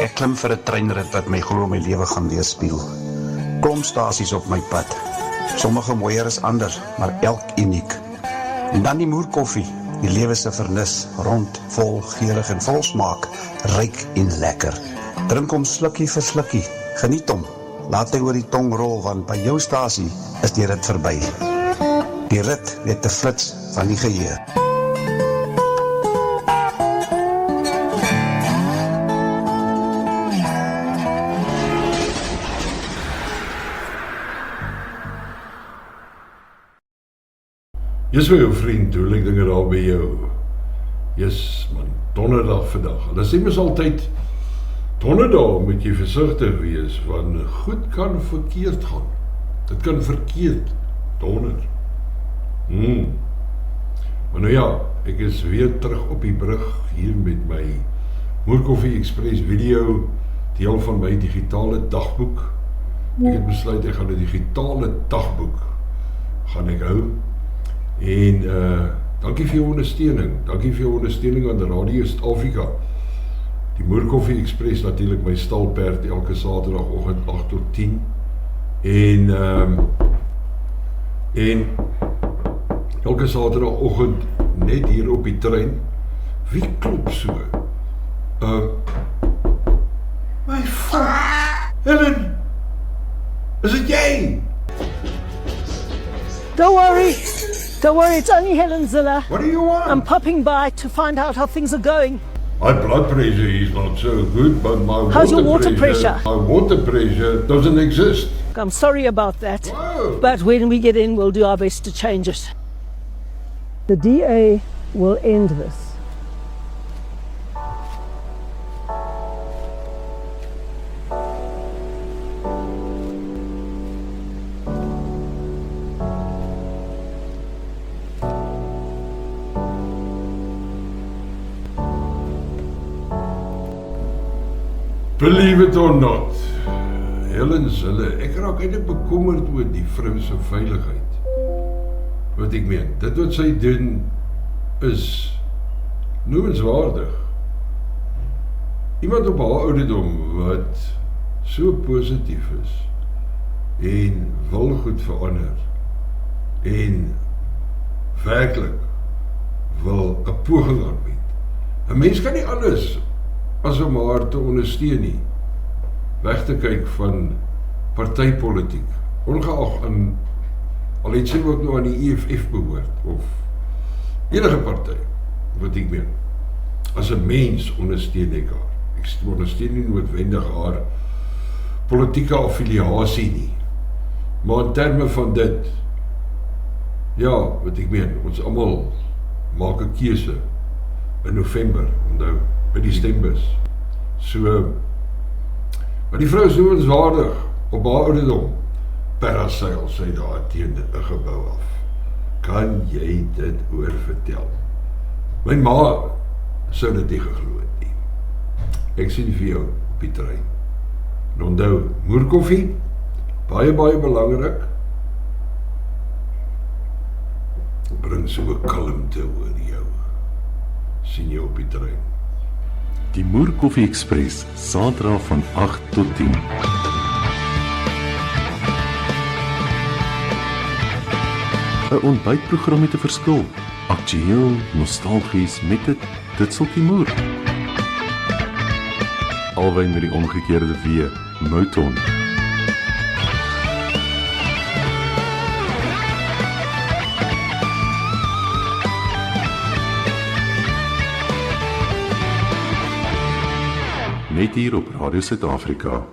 Ek klim vir 'n treinrit wat my glo my lewe gaan weerspieël. Klomp stasies op my pad. Sommige mooier as ander, maar elk uniek. En dan die moerkoffie, die lewe se vernis, rond, vol, geurig en vol smaak, ryk en lekker. Drink hom slukkie vir slukkie, geniet hom. Laat hy oor die tong rol, want by jou stasie is die rit verby. Die rit weet te flits van die geheue. Jy's my jou vriend, hoe lyk dinge daar by jou? Jy's man, donderdag vandag. Hulle sê mens altyd, donderdag moet jy versigtig wees, want goed kan verkeerd gaan. Dit kan verkeerd, donder. Maar nou ja, ek is weer terug op die brug, hier met my Moerkoffie Express video, deel van my digitale dagboek. Ek het besluit, ek gaan 'n digitale dagboek gaan ek hou. En dankie vir jou ondersteuning. Dankie vir jou ondersteuning aan Radio Suid-Afrika. Die Moerkoffie Express natuurlik my stalperd elke Saterdagoggend 8 tot 10. En elke Saterdagoggend net hier op die trein. Wie klop so? My phone. Helen, is dit jy? Don't worry, it's only Helen Ziller. What do you want? I'm popping by to find out how things are going. My blood pressure is not so good, but my How's your water pressure? My water pressure doesn't exist. I'm sorry about that. Whoa. But when we get in, we'll do our best to change it. The DA will end this. Believe it or not, Helen Zille, ek raak eintlik bekommerd oor die vrou se veiligheid. Wat ek meen, dit wat sy doen is noemenswaardig. Iemand op haar ouderdom wat so positief is en wil goed verander en werklik wil 'n poging aanbied. 'n Mens kan nie alles as om haar te ondersteun nie, weg te kyk van partypolitiek, ongeag aan, al het sy ook nou aan die EFF behoort, of enige party, wat ek meen, as 'n mens ondersteun ek haar. Ek ondersteun nie noodwendig haar politieke affiliasie nie, maar in terme van dit, ja, wat ek meen, ons almal maak 'n keuse in November, onthou, by die stembus. So, maar die vrou is noemenswaardig op haar ouderdom. Parasail sy daar teen 'n gebou af. Kan jy dit oorvertel? My ma sou dit nie geglo het nie. Ek sien vir jou op die trein. En onthou, moerkoffie, baie belangrik. Bring so 'n kalmte oor jou. Sien jou op die trein. Die Moerkoffie Express, Saterdag van 8 tot 10. Een ontbytprogram met 'n verskil. Aktueel, nostalgies met dit sulkie moer. Albei met die omgekeerde W, Mouton. Net hier op Radio Suid-Afrika.